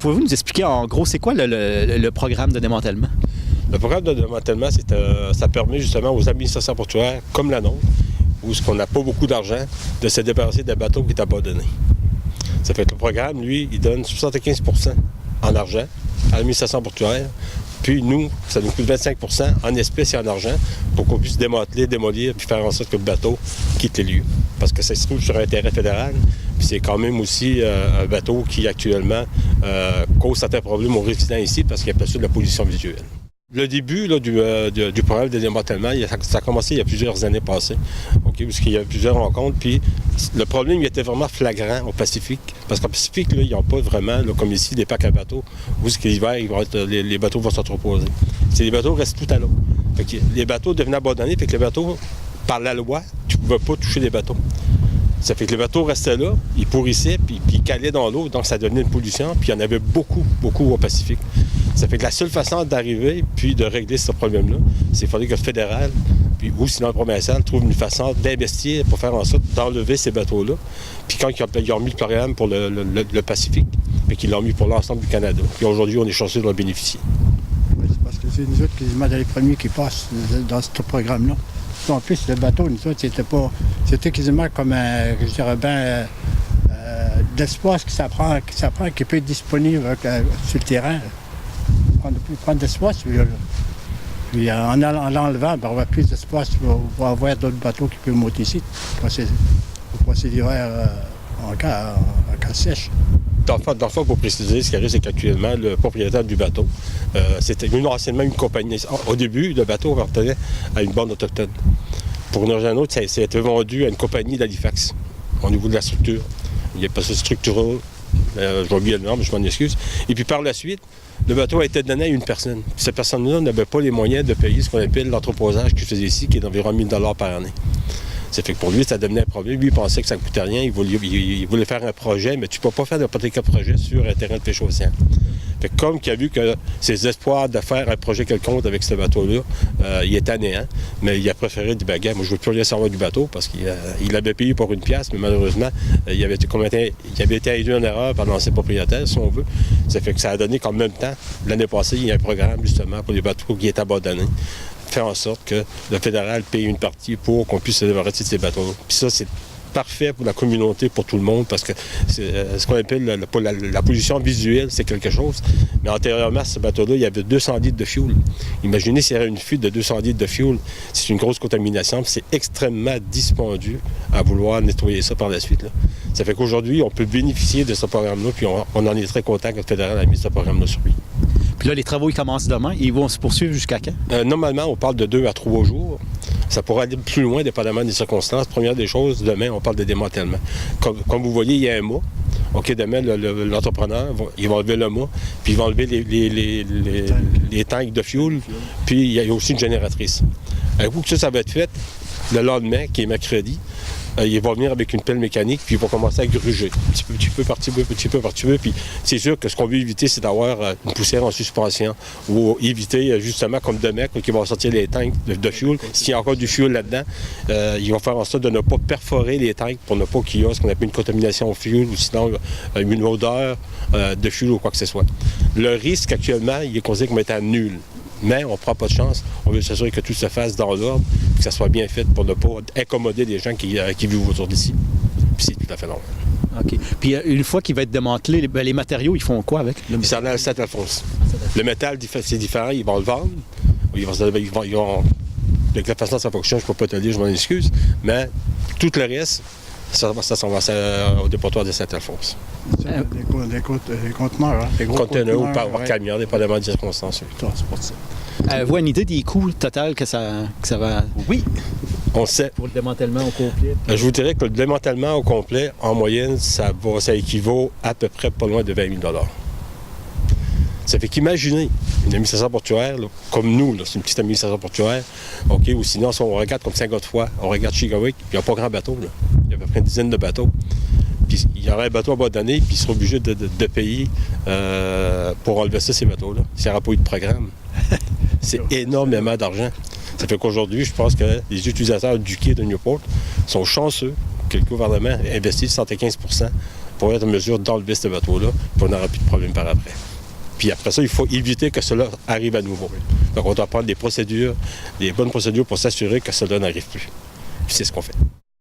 pouvez-vous nous expliquer en gros, c'est quoi le programme de démantèlement? Le programme de démantèlement, ça permet justement aux administrations portuaires, comme la nôtre, où on n'a pas beaucoup d'argent, de se débarrasser des bateaux qui sont abandonnés. Ça fait que le programme, lui, il donne 75 % en argent à l'administration portuaire. Puis nous, ça nous coûte 25 % en espèces et en argent pour qu'on puisse démanteler, démolir, puis faire en sorte que le bateau quitte les lieux. Parce que ça se trouve sur un terrain fédéral, puis c'est quand même aussi un bateau qui actuellement cause certains problèmes aux résidents ici parce qu'il y a pas sûr de la pollution visuelle. Le début là, du programme de démantèlement, ça a commencé il y a plusieurs années passées, parce qu'il y a plusieurs rencontres, puis le problème il était vraiment flagrant au Pacifique, parce qu'au Pacifique, là, ils n'ont pas vraiment, là, comme ici, des packs à bateaux, où l'hiver, les bateaux vont s'entreposer. Les bateaux restent tout à l'eau. Les bateaux devenaient abandonnés, fait que les bateaux, par la loi, tu ne pouvais pas toucher les bateaux. Ça fait que les bateaux restaient là, ils pourrissaient, puis ils calaient dans l'eau, donc ça devenait une pollution, puis il y en avait beaucoup au Pacifique. Ça fait que la seule façon d'arriver, puis de régler ce problème-là, c'est qu'il fallait que le fédéral, puis, ou sinon le provincial, trouve une façon d'investir pour faire en sorte d'enlever ces bateaux-là. Puis quand ils ont mis le programme pour le Pacifique, puis qu'ils l'ont mis pour l'ensemble du Canada. Puis aujourd'hui, on est chanceux d'en bénéficier. Oui, c'est parce que c'est nous autres quasiment les premiers qui passent dans ce programme-là. En plus, le bateau, nous autres, c'était quasiment comme je dirais d'espace que ça prend, qui peut être disponible sur le terrain. Prendre d'espace, puis en l'enlevant, on va plus d'espace pour avoir d'autres bateaux qui peuvent monter ici, pour passer l'hiver en cas sèche. Dans le fond, pour préciser, ce qui arrive, c'est qu'actuellement, le propriétaire du bateau, c'était anciennement une compagnie. Au début, le bateau appartenait à une bande autochtone. Pour une raison ou une autre, ça a été vendu à une compagnie d'Halifax, au niveau de la structure. Il n'y a pas ce structural, je vais oublier le nom, mais je m'en excuse. Et puis par la suite, le bateau a été donné à une personne. Puis cette personne-là n'avait pas les moyens de payer ce qu'on appelle l'entreposage qu'il faisait ici, qui est d'environ 1 000 $ par année. Ça fait que pour lui, ça devenait un problème. Lui, il pensait que ça ne coûtait rien. Il voulait faire un projet, mais tu ne peux pas faire n'importe quel projet sur un terrain de pêche océan. Fait que comme qu'il a vu que ses espoirs de faire un projet quelconque avec ce bateau-là, il était anéant, mais il a préféré dire, ben, gars, moi, je ne veux plus rien savoir du bateau parce qu'il avait payé pour une pièce, mais malheureusement, il avait été induit en erreur par l'ancien propriétaire, si on veut. Ça fait que ça a donné qu'en même temps, l'année passée, il y a un programme, justement, pour les bateaux qui est abandonné. Faire en sorte que le fédéral paye une partie pour qu'on puisse se débarrasser de ces bateaux. Puis ça, c'est parfait pour la communauté, pour tout le monde, parce que c'est ce qu'on appelle la pollution visuelle, c'est quelque chose. Mais antérieurement à ce bateau-là, il y avait 200 litres de fioul. Imaginez s'il y avait une fuite de 200 litres de fioul. C'est une grosse contamination, puis c'est extrêmement dispendieux à vouloir nettoyer ça par la suite, là. Ça fait qu'aujourd'hui, on peut bénéficier de ce programme-là, puis on en est très content que le fédéral a mis ce programme-là sur lui. Puis là, les travaux, ils commencent demain. Ils vont se poursuivre jusqu'à quand? Normalement, on parle de 2 à 3 jours. Ça pourrait aller plus loin, dépendamment des circonstances. Première des choses, demain, on parle de démantèlement. Comme vous voyez, il y a un mât. OK, demain, l'entrepreneur, il va enlever le mât, puis il va enlever les tanks de fioul, puis il y a aussi une génératrice. Un coup que ça va être fait, le lendemain, qui est mercredi, il va venir avec une pelle mécanique, puis il va commencer à gruger. Petit peu par petit peu. Puis c'est sûr que ce qu'on veut éviter, c'est d'avoir une poussière en suspension, ou éviter, justement, comme demain, quand ils vont sortir les tanks de fuel, s'il y a encore du fuel là-dedans, ils vont faire en sorte de ne pas perforer les tanks pour ne pas qu'il y ait ce qu'on appelle une contamination au fuel, ou sinon une odeur de fuel ou quoi que ce soit. Le risque, actuellement, il est considéré comme étant nul. Mais on ne prend pas de chance. On veut s'assurer que tout se fasse dans l'ordre, que ça soit bien fait pour ne pas incommoder les gens qui vivent autour d'ici. Puis c'est tout à fait normal. OK. Puis une fois qu'il va être démantelé, les matériaux, ils font quoi avec? Ils s'en allent à Saint-Alphonse. Le métal, c'est différent. Ils vont le vendre. Ils vont avec la façon dont ça fonctionne, je ne peux pas te le dire, je m'en excuse. Mais tout le reste, ça s'en va au dépotoir de Saint-Alphonse. Des conteneurs, hein? Des gros conteneurs ou par camion, dépendamment des circonstances. C'est pour ça. Avez-vous une idée des coûts total que ça va... Oui, on sait. Pour le démantèlement au complet? Je vous dirais que le démantèlement au complet, en moyenne, ça équivaut à peu près pas loin de 20 000 $. Ça fait qu'imaginez une administration portuaire, là, comme nous, là, c'est une petite administration portuaire, OK, ou sinon, si on regarde comme Saint-Godefroy, on regarde Chigawick, puis il n'y a pas grand bateau, là. Il y a à peu près une dizaine de bateaux. Puis il y aurait un bateau abandonné, puis ils seraient obligés de payer pour enlever ça, ces bateaux-là. S'il n'y aura pas eu de programme. C'est énormément d'argent. Ça fait qu'aujourd'hui, je pense que les utilisateurs du quai de Newport sont chanceux que le gouvernement investisse 75 % pour être en mesure d'enlever ce bateau-là, puis on n'aura plus de problème par après. Puis après ça, il faut éviter que cela arrive à nouveau. Donc on doit prendre des procédures, des bonnes procédures pour s'assurer que cela n'arrive plus. Puis c'est ce qu'on fait.